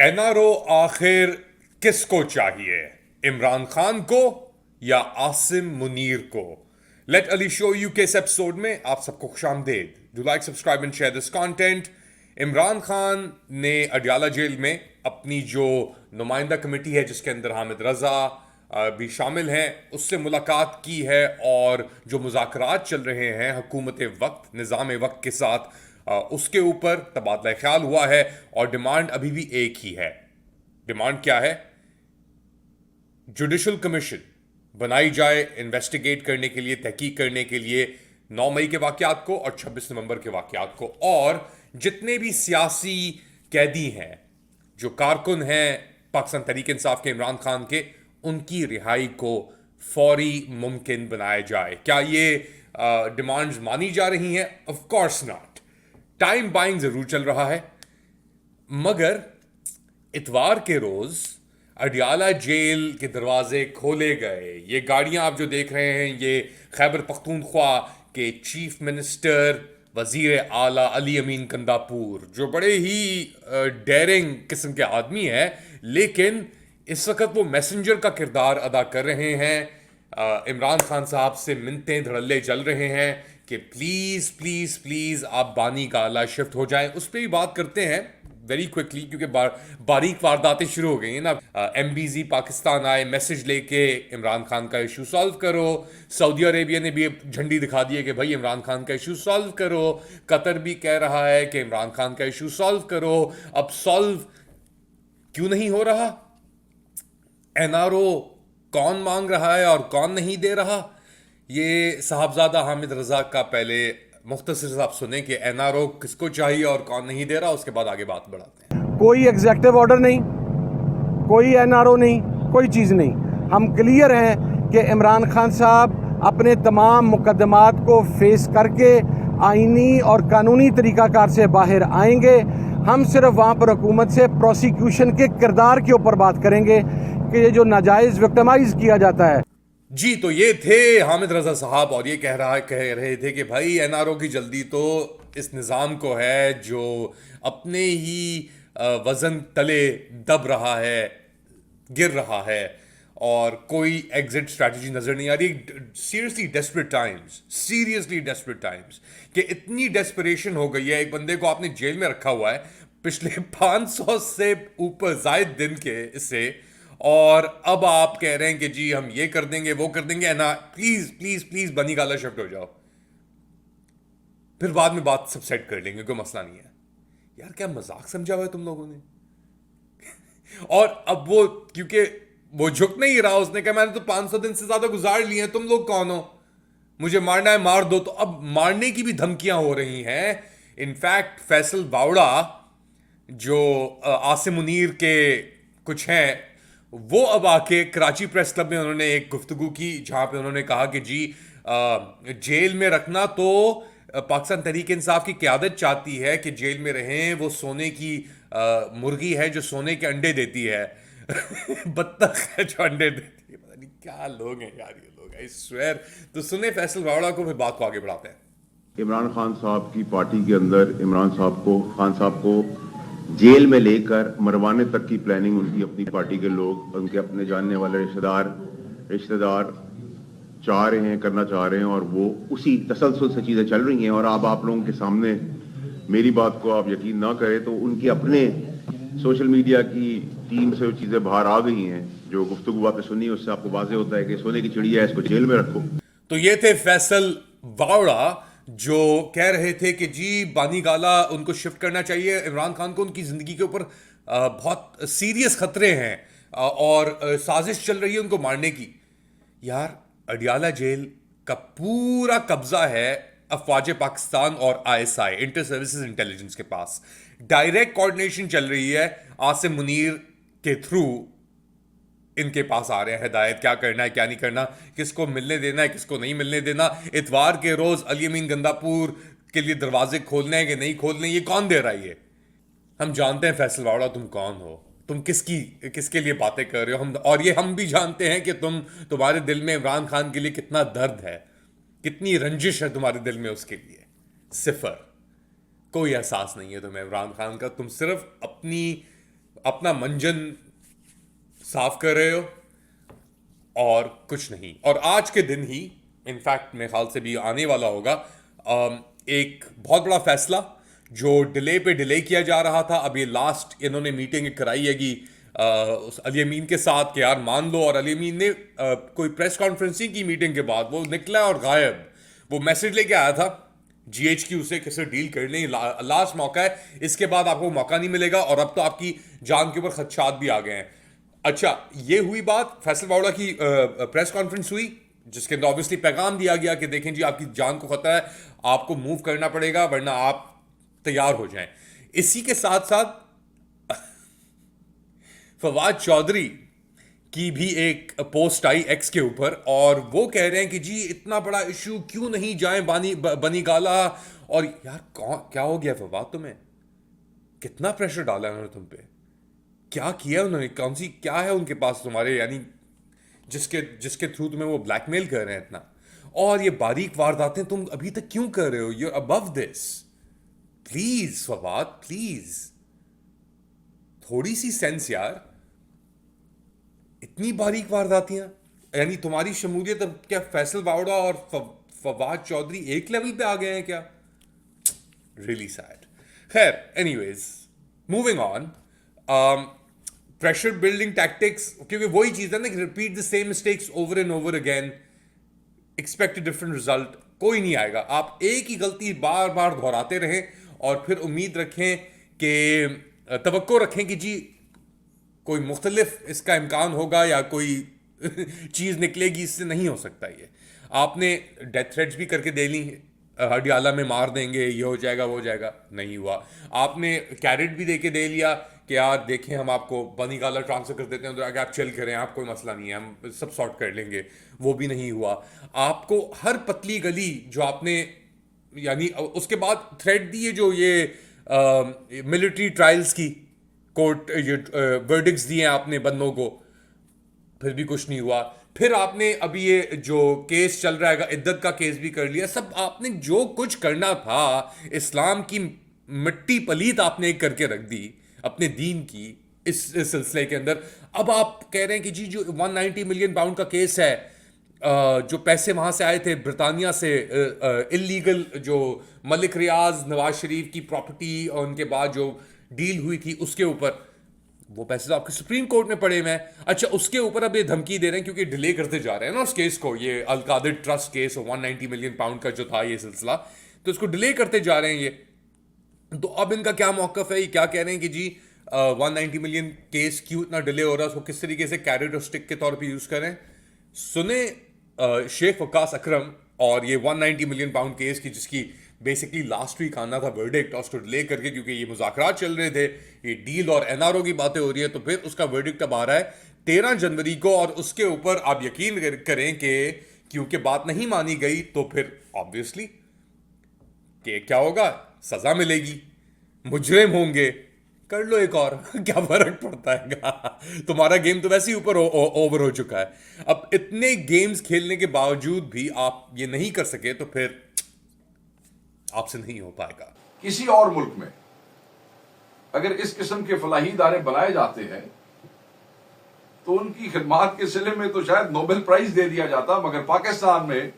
NRO आखिर किसको चाहिए? इमरान खान को या आसिम मुनीर को? लेट अली शो यू के इस एपिसोड में आप सबको खुशामदीद। Do like, subscribe and share this content. Imran Khan ने अडियाला जेल में अपनी जो नुमाइंदा कमेटी है जिसके अंदर हामिद रजा भी शामिल हैं उससे मुलाकात की है और जो मुज़ाकरात चल रहे हैं हुकूमत वक्त निज़ाम वक्त के साथ उसके ऊपर तबादला ख्याल हुआ है और डिमांड अभी भी एक ही है। डिमांड क्या है? जुडिशल कमीशन बनाई जाए इन्वेस्टिगेट करने के लिए, तहकीक करने के लिए 9 मई के वाकयात को और 26 नवंबर के वाकयात को, और जितने भी सियासी कैदी हैं, जो कारकुन हैं पाकिस्तान तहरीक इंसाफ के इमरान खान के, उनकी रिहाई को फौरी मुमकिन बनाया जाए। क्या ये डिमांड्स मानी जा रही हैं? Of course not. Time buying जरूर चल रहा है, मगर इतवार के रोज अडियाला जेल के दरवाजे खोले गए। ये गाड़ियां आप जो देख रहे हैं, ये खैबर पख्तूनख्वा के चीफ मिनिस्टर वजीर आला अली अमीन कंदापुर, जो बड़े ही डेयरिंग किस्म के आदमी हैं, लेकिन इस वक्त वो मैसेंजर का किरदार अदा कर रहे हैं। इमरान खान साहब से मिन्नतें धड़ल्ले चल रहे हैं कि प्लीज प्लीज प्लीज आप बानी गाला शिफ्ट हो जाएं। उस पर भी बात करते हैं वेरी क्विकली, क्योंकि बारीक वारदातें शुरू हो गई हैं ना। एमबीजी पाकिस्तान आए मैसेज लेके, इमरान खान का इशू सॉल्व करो। सऊदी अरेबिया ने भी झंडी दिखा दी है कि भाई इमरान खान का इशू सॉल्व करो। कतर भी कह रहा है कि इमरान खान का इशू सॉल्व करो। अब सॉल्व क्यों नहीं हो रहा? एनआरओ कौन मांग रहा है और कौन नहीं दे रहा? ये साहबजादा हामिद रजा का पहले मुख्तसर से आप सुने कि एनआरओ किसको चाहिए और कौन नहीं दे रहा, उसके बाद आगे बात बढ़ाते हैं। कोई एग्जेक्टिव ऑर्डर नहीं, कोई एनआरओ नहीं, कोई चीज़ नहीं। हम क्लियर हैं कि इमरान खान साहब अपने तमाम मुकदमात को फेस करके आईनी और कानूनी तरीकाकार से बाहर आएंगे। हम सिर्फ वहाँ पर हुकूमत से प्रोसिक्यूशन के किरदार के ऊपर बात करेंगे कि ये जो नाजायज़ विक्टिमाइज किया जाता है। जी, तो ये थे हामिद रजा साहब, और ये कह रहे थे कि भाई एनआरओ की जल्दी तो इस निज़ाम को है जो अपने ही वजन तले दब रहा है, गिर रहा है, और कोई एग्जिट स्ट्रैटेजी नजर नहीं आ रही। सीरियसली डेस्परेट टाइम्स कि इतनी डेस्परेशन हो गई है। एक बंदे को आपने जेल में रखा हुआ है पिछले 500 से ऊपर जायद दिन के इससे, और अब आप कह रहे हैं कि जी हम ये कर देंगे वो कर देंगे ना। प्लीज प्लीज प्लीज बनी गाला शिफ्ट हो जाओ, फिर बाद में बात सब सेट कर लेंगे, कोई मसला नहीं है। यार क्या मजाक समझा हुआ है तुम लोगों ने? और अब वो, क्योंकि वो झुक नहीं रहा, उसने कहा मैंने तो 500 दिन से ज्यादा गुजार लिए हैं, तुम लोग कौन हो? मुझे मारना है मार दो। तो अब मारने की भी धमकियां हो रही हैं। इनफैक्ट फैसल बावड़ा जो आसिम मुनीर के कुछ हैं, वो अब आके कराची प्रेस क्लब में उन्होंने एक गुफ्तगू की जहां पे उन्होंने कहा कि जी जेल में रखना तो पाकिस्तान तहरीक इंसाफ की क़यादत चाहती है कि जेल में रहें। वो सोने की मुर्गी है जो सोने के अंडे देती है। बत्तख है जो अंडे देती है। पता नहीं क्या लोग हैं यार ये लोग, आई स्वेयर। तो सुने फैसल बावड़ा को, फिर बात को आगे बढ़ाते हैं। इमरान खान साहब की पार्टी के अंदर इमरान खान साहब को जेल में लेकर मरवाने तक की प्लानिंग उनकी अपनी पार्टी के लोग, उनके अपने जानने वाले रिश्तेदार चाह रहे हैं, करना चाह रहे हैं, और वो उसी तसलसल से चीज़ें चल रही हैं। और अब आप लोगों के सामने मेरी बात को आप यकीन ना करें तो उनके अपने सोशल मीडिया की टीम से वो चीज़ें बाहर आ गई हैं। जो गुफ्तगू आपने सुनी उससे आपको वाज़ेह होता है कि सोने की चिड़िया है, इसको जेल में रखो। तो ये थे फैसल बावड़ा जो कह रहे थे कि जी बानी गाला उनको शिफ्ट करना चाहिए। इमरान खान को उनकी जिंदगी के ऊपर बहुत सीरियस खतरे हैं और साजिश चल रही है उनको मारने की। यार अडियाला जेल का पूरा कब्जा है अफवाज पाकिस्तान और आईएसआई, इंटर सर्विसेज इंटेलिजेंस के पास। डायरेक्ट कोऑर्डिनेशन चल रही है आसिम मुनीर के थ्रू। इनके पास आ रहे हैं हिदायत, क्या करना है क्या नहीं करना, किसको मिलने देना है किसको नहीं मिलने देना। इतवार के रोज अली अमीन गंदापुर के लिए दरवाजे खोलने हैं कि नहीं खोलने, ये कौन दे रहा है? ये हम जानते हैं फैसल वाड़ा तुम कौन हो, तुम किसके लिए बातें कर रहे हो। और ये हम भी जानते हैं कि तुम्हारे दिल में इमरान खान के लिए कितना दर्द है, कितनी रंजिश है तुम्हारे दिल में उसके लिए। सिफर, कोई एहसास नहीं है तुम्हें इमरान खान का। तुम सिर्फ अपनी अपना मंजन साफ कर रहे हो और कुछ नहीं। और आज के दिन ही इनफैक्ट मेरे ख्याल से भी आने वाला होगा एक बहुत बड़ा फैसला जो डिले पे डिले किया जा रहा था। अब ये लास्ट इन्होंने मीटिंग कराई है कि उस अली अमीन के साथ कि यार मान लो, और अली अमीन ने कोई प्रेस कॉन्फ्रेंसिंग की मीटिंग के बाद वो निकला और गायब। वो मैसेज लेके आया था GHQ से किसी डील करने, लास्ट मौका है, इसके बाद आपको मौका नहीं मिलेगा, और अब तो आपकी जान के ऊपर खदशात भी आ गए हैं। अच्छा, ये हुई बात, फैसल वावड़ा की प्रेस कॉन्फ्रेंस हुई जिसके अंदर ऑब्वियसली पैगाम दिया गया कि देखें जी आपकी जान को खतरा है, आपको मूव करना पड़ेगा वरना आप तैयार हो जाएं। इसी के साथ साथ फवाद चौधरी की भी एक पोस्ट आई एक्स के ऊपर, और वो कह रहे हैं कि जी इतना बड़ा इशू क्यों नहीं जाए बनी गाला। और यार क्या हो गया फवाद, तुम्हें कितना प्रेशर डाला उन्होंने तुम पे, क्या किया उन्होंने, कौन सी क्या है उनके पास तुम्हारे, यानी जिसके थ्रू तुम्हें वो ब्लैकमेल कर रहे हैं इतना। और ये बारीक वारदातें तुम अभी तक क्यों कर रहे हो? You're above this. Please Fawad, please थोड़ी सी सेंस यार। इतनी बारीक वारदातियां, यानी तुम्हारी शमूलियत अब क्या फैसल वावड़ा और फवाद चौधरी एक लेवल पे आ गए हैं क्या? Really sad. खैर, anyways moving on. Pressure building tactics, क्योंकि वही चीज है ना कि repeat the same mistakes over and over again, expect a different result, कोई नहीं आएगा। आप एक ही गलती बार बार दोहराते रहें और फिर उम्मीद रखें कि तवक्को रखें कि जी कोई मुख्तलिफ इसका इम्कान होगा या कोई चीज़ निकलेगी, इससे नहीं हो सकता। ये आपने डेथ थ्रेट्स भी करके दे ली, हडियाला में मार देंगे, ये हो जाएगा वो हो जाएगा, नहीं हुआ। आपने कैरेट भी दे के दे लिया कि यार देखें हम आपको बनीगाला ट्रांसफर कर देते हैं तो आगे आप चिल करें, आप कोई मसला नहीं है, हम सब सॉर्ट कर लेंगे, वो भी नहीं हुआ। आपको हर पतली गली जो आपने, यानी उसके बाद थ्रेट दी है जो ये मिलिट्री ट्रायल्स की कोर्ट ये वर्डिक्ट्स दिए आपने बंदों को, फिर भी कुछ नहीं हुआ। फिर आपने अभी ये जो केस चल रहा है इद्दत का केस भी कर लिया। सब आपने जो कुछ करना था, इस्लाम की मिट्टी पलीत आपने करके रख दी अपने दीन की इस सिलसिले के अंदर। अब आप कह रहे हैं कि जी जो 190 मिलियन पाउंड का केस है, जो पैसे वहां से आए थे ब्रितानिया से, इलीगल जो मलिक रियाज नवाज शरीफ की प्रॉपर्टी और उनके बाद जो डील हुई थी उसके ऊपर, वो पैसे तो आपके सुप्रीम कोर्ट में पड़े हुए हैं। अच्छा, उसके ऊपर अब ये धमकी दे रहे हैं क्योंकि डिले करते जा रहे हैं ना उस केस को, ये Al-Qadir trust case 190 million pound का जो था ये सिलसिला, तो इसको डिले करते जा रहे हैं ये। तो अब इनका क्या मौकफ है? ये क्या कह रहे हैं कि जी 190 मिलियन केस क्यों इतना डिले हो रहा है, उसको किस तरीके से कैरेट और स्टिक के तौर पर यूज करें। सुने शेख वकास अकरम और ये 190 मिलियन पाउंड केस की, जिसकी बेसिकली लास्ट वीक आना था वर्डिक्ट, और उसको डिले करके क्योंकि ये मुज़ाकरात चल रहे थे, ये डील और NRO की बातें हो रही है, तो फिर उसका वर्डिक्ट अब आ रहा है 13 जनवरी को। और उसके ऊपर आप यकीन करें कि क्योंकि बात नहीं मानी गई तो फिर ऑब्वियसली कि क्या होगा, सजा मिलेगी, मुजरिम होंगे, कर लो एक और क्या फर्क पड़ता है तुम्हारा गेम तो वैसे ही ऊपर ओवर हो चुका है। अब इतने गेम्स खेलने के बावजूद भी आप ये नहीं कर सके तो फिर आपसे नहीं हो पाएगा। किसी और मुल्क में अगर इस किस्म के फलाही इदारे बनाए जाते हैं तो उनकी खिदमात के सिले में तो शायद नोबेल प्राइज दे दिया जाता, मगर पाकिस्तान में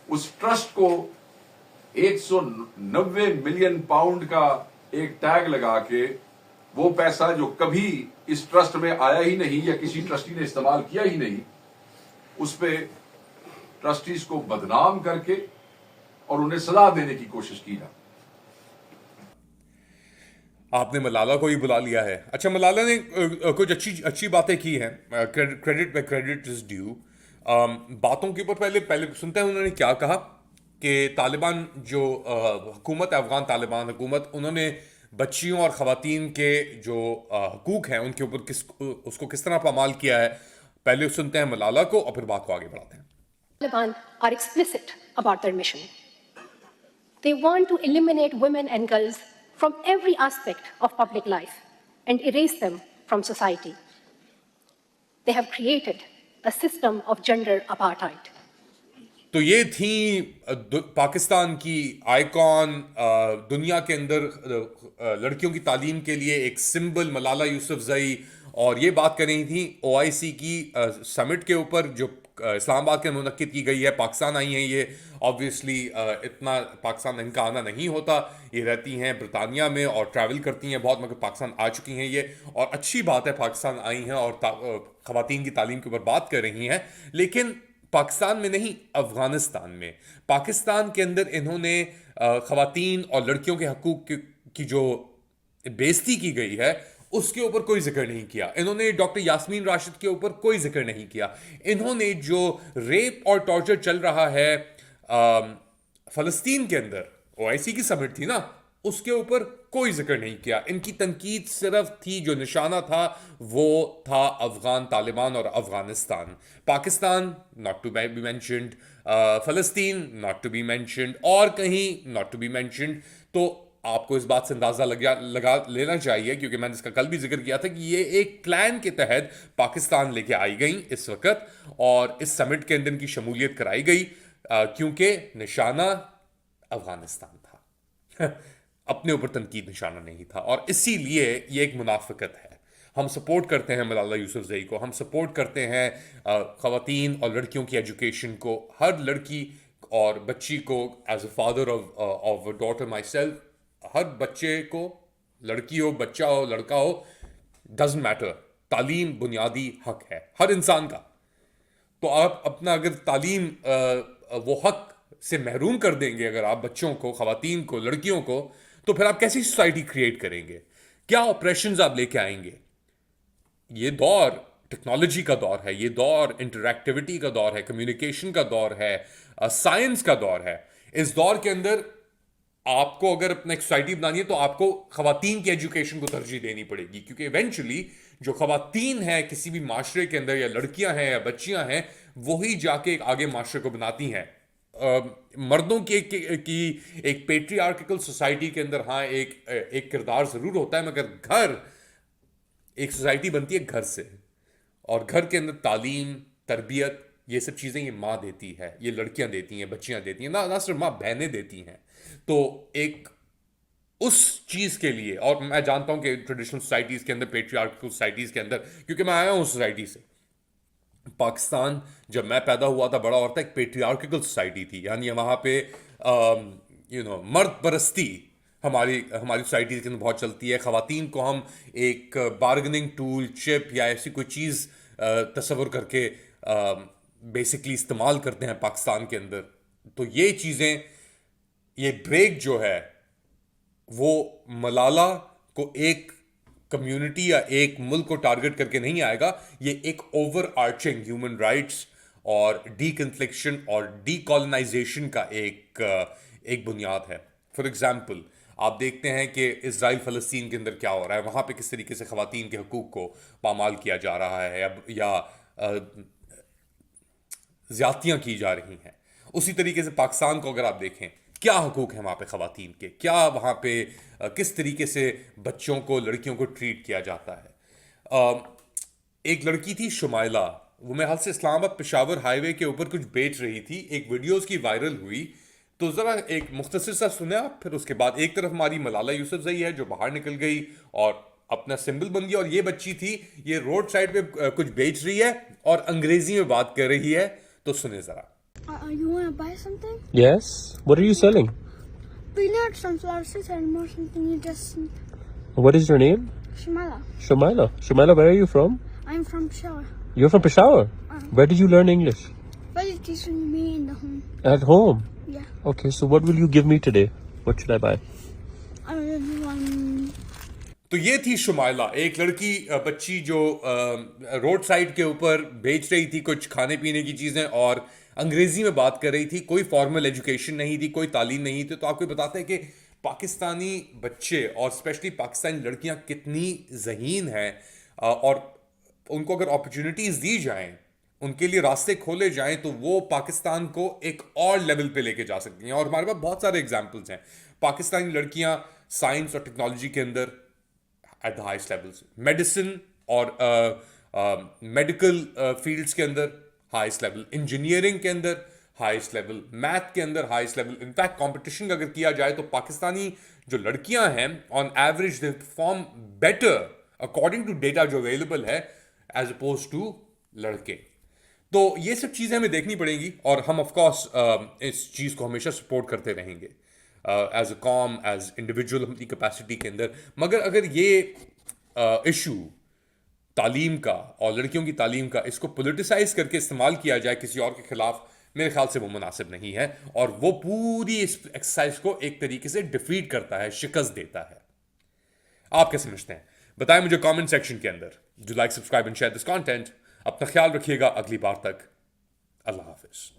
उस ट्रस्ट को 190 मिलियन पाउंड का एक टैग लगा के, वो पैसा जो कभी इस ट्रस्ट में आया ही नहीं या किसी ट्रस्टी ने इस्तेमाल किया ही नहीं, उस पे ट्रस्टीज को बदनाम करके और उन्हें सलाह देने की कोशिश की जाती। आपने मलाला को ही बुला लिया है। अच्छा, मलाला ने कुछ अच्छी बातें की हैं, क्रेडिट पे क्रेडिट इज ड्यू। बातों के ऊपर पहले सुनते हैं उन्होंने क्या कहा कि तालिबान जो हुकूमत है, अफगान तालिबान हुकूमत, उन्होंने बच्चियों और ख़वातीन के जो हकूक हैं उनके ऊपर उसको किस तरह पामाल किया है। पहले सुनते हैं मलाला को और फिर बात को आगे बढ़ाते हैं। Taliban are explicit about their mission. They want to eliminate women and girls from every aspect of public life and erase them from society. They have created a system of gender apartheid. तो ये थी पाकिस्तान की icon, दुनिया के अंदर लड़कियों की तालीम के लिए एक सिंबल मलाला यूसुफजई, और ये बात कर रही थी ओआईसी की समिट के ऊपर जो इस्लामाबाद के मुनक्किद की गई है। पाकिस्तान आई हैं ये, ऑब्वियसली इतना पाकिस्तान इनका आना नहीं होता, ये रहती हैं ब्रितानिया में और ट्रैवल करती हैं बहुत, मगर पाकिस्तान आ चुकी हैं ये, और अच्छी बात है पाकिस्तान आई हैं और ख़वातीन की तालीम के ऊपर बात कर रही हैं। लेकिन पाकिस्तान में नहीं, अफगानिस्तान में, पाकिस्तान के अंदर इन्होंने ख़वातीन और लड़कियों के हकूक़ की जो बेइज्जती की गई है उसके ऊपर कोई जिक्र नहीं किया। इन्होंने डॉक्टर यास्मीन राशिद के ऊपर कोई जिक्र नहीं किया। इन्होंने जो रेप और टॉर्चर चल रहा है फ़लस्तीन के अंदर, ओआईसी की समिट थी ना, उसके ऊपर कोई जिक्र नहीं किया। इनकी तनकीद सिर्फ थी, जो निशाना था वो था अफगान तालिबान और Afghanistan. Pakistan not to be mentioned, फ़लस्तीन नॉट टू बी मेंशन्ड, और कहीं नॉट टू बी मेंशन्ड। तो आपको इस बात से अंदाजा लगा लेना चाहिए, क्योंकि मैंने इसका कल भी जिक्र किया था, कि ये एक प्लान के तहत पाकिस्तान लेके आई गई इस वक्त, और इस समिट के अंदर इनकी शमूलियत कराई गई, क्योंकि निशाना अफगानिस्तान था अपने ऊपर तनकीद निशाना नहीं था। और इसीलिए ये एक मुनाफिकत है। हम सपोर्ट करते हैं मलाला यूसुफजई को, हम सपोर्ट करते हैं ख़वातीन और लड़कियों की एजुकेशन को। हर लड़की और बच्ची को, as a father of a daughter myself, हर बच्चे को, लड़की हो, बच्चा हो, लड़का हो, डजंट मैटर, तालीम बुनियादी हक है हर इंसान का। तो आप अपना अगर तालीम वो हक से महरूम कर देंगे, अगर आप बच्चों को, ख़वातीन को, लड़कियों को, तो फिर आप कैसी सोसाइटी क्रिएट करेंगे? क्या ऑपरेशंस आप लेके आएंगे? ये दौर टेक्नोलॉजी का दौर है, ये दौर इंटरैक्टिविटी का दौर है, कम्युनिकेशन का दौर है, साइंस का दौर है। इस दौर के अंदर आपको अगर अपना एक सोसाइटी बनानी है तो आपको ख़वातीन की एजुकेशन को तरजीह देनी पड़ेगी, क्योंकि इवेंचुअली जो ख़वातीन है किसी भी माशरे के अंदर, या लड़कियां हैं या बच्चियां हैं, वही जाके एक आगे माशरे को बनाती हैं। मर्दों की एक पेट्रियार्किकल सोसाइटी के अंदर हाँ एक किरदार ज़रूर होता है, मगर घर, एक सोसाइटी बनती है घर से, और घर के अंदर तालीम, तरबियत, ये सब चीज़ें ये माँ देती है, ये लड़कियां देती हैं, बच्चियां देती हैं, ना सिर्फ माँ, बहनें देती हैं। तो एक उस चीज़ के लिए, और मैं जानता हूं कि ट्रेडिशनल सोसाइटीज़ के अंदर, पेट्रियार्कल सोसाइटीज़ के अंदर, क्योंकि मैं आया हूं सोसाइटी से, पाकिस्तान जब मैं पैदा हुआ था, बड़ा औरत, एक पेट्रियार्किकल सोसाइटी थी, यानी वहाँ पे मर्द परस्ती हमारी सोसाइटी के अंदर बहुत चलती है। ख़वातीन को हम एक बार्गेनिंग टूल, चिप या ऐसी कोई चीज़ तस्वुर करके बेसिकली इस्तेमाल करते हैं पाकिस्तान के अंदर। तो ये चीज़ें, ये ब्रेक जो है वो मलाला को एक कम्युनिटी या एक मुल्क को टारगेट करके नहीं आएगा, ये एक ओवर आर्चिंग ह्यूमन राइट्स और डीकन्फ्लिक्शन और डीकॉलोनाइजेशन का एक बुनियाद है। फॉर एग्जाम्पल, आप देखते हैं कि इजराइल फ़लस्तीन के अंदर क्या हो रहा है, वहाँ पे किस तरीके से ख़वातीन के हकूक़ को पामाल किया जा रहा है या ज़्यादतियाँ की जा रही हैं। उसी तरीके से पाकिस्तान को अगर आप देखें, क्या हकूक़ हैं वहाँ पे ख़वातीन के, क्या वहाँ पे किस तरीके से बच्चों को, लड़कियों को ट्रीट किया जाता है। एक लड़की थी शुमाइला, वो मेरे हाल से इस्लामाबाद पेशावर हाईवे के ऊपर कुछ बेच रही थी, एक वीडियो उसकी वायरल हुई। तो ज़रा एक मुख्तसर सा सुने आप, फिर उसके बाद एक तरफ हमारी मलाला यूसुफजई है जो बाहर निकल गई और अपना सिंबल बन गया, और ये बच्ची थी, ये रोड साइड पे कुछ बेच रही है और अंग्रेजी में बात कर रही है। तो सुने ज़रा। You want to buy something? Yes. What are you selling? Peanut, sunflower seeds, and more something you just... What is your name? Shamala. Shamaila. Shamaila, where are you from? I'm from Peshawar. You're from Peshawar? Where did you learn English? But you're teaching me in the home. At home? Yeah. Okay, so what will you give me today? What should I buy? I will give you one... तो ये थी शुमाइला, एक लड़की, बच्ची जो road side के ऊपर बेच रही थी कुछ खाने पीने की चीज़ें और अंग्रेजी में बात कर रही थी। कोई फॉर्मल एजुकेशन नहीं थी, कोई तालीम नहीं थी। तो आपको बताते हैं कि पाकिस्तानी बच्चे और स्पेशली पाकिस्तानी लड़कियां कितनी ज़हीन हैं, और उनको अगर अपॉर्चुनिटीज़ दी जाएं, उनके लिए रास्ते खोले जाएं, तो वो पाकिस्तान को एक और लेवल पे लेके जा सकती हैं। और हमारे पास बहुत सारे एग्जाम्पल्स हैं। पाकिस्तानी लड़कियां साइंस और टेक्नोलॉजी के अंदर at the highest levels, medicine और मेडिकल फील्ड्स के अंदर हाईएस्ट लेवल, इंजीनियरिंग के अंदर हाईएस्ट लेवल, मैथ के अंदर हाईएस्ट लेवल। इनफैक्ट कंपटीशन अगर किया जाए तो पाकिस्तानी जो लड़कियां हैं on average they perform better according to data जो अवेलेबल है एज अपोज टू लड़के। तो ये सब चीज़ें हमें देखनी पड़ेंगी और हम ऑफ कोर्स इस चीज़ को हमेशा सपोर्ट करते रहेंगे एज अ कॉम, एज इंडिविजुअल अपनी कैपेसिटी के अंदर। मगर अगर ये इशू तालीम का और लड़कियों की तालीम का इसको पोलिटिसाइज करके इस्तेमाल किया जाए किसी और के खिलाफ, मेरे ख्याल से वो मुनासिब नहीं है और वो पूरी इस एक्सरसाइज को एक तरीके से डिफीट करता है, शिकस्त देता है। आप क्या समझते हैं? बताएं मुझे कमेंट सेक्शन के अंदर। Do like, subscribe and share this content. अपना ख्याल रखिएगा। अगली बार तक अल्लाह हाफिज।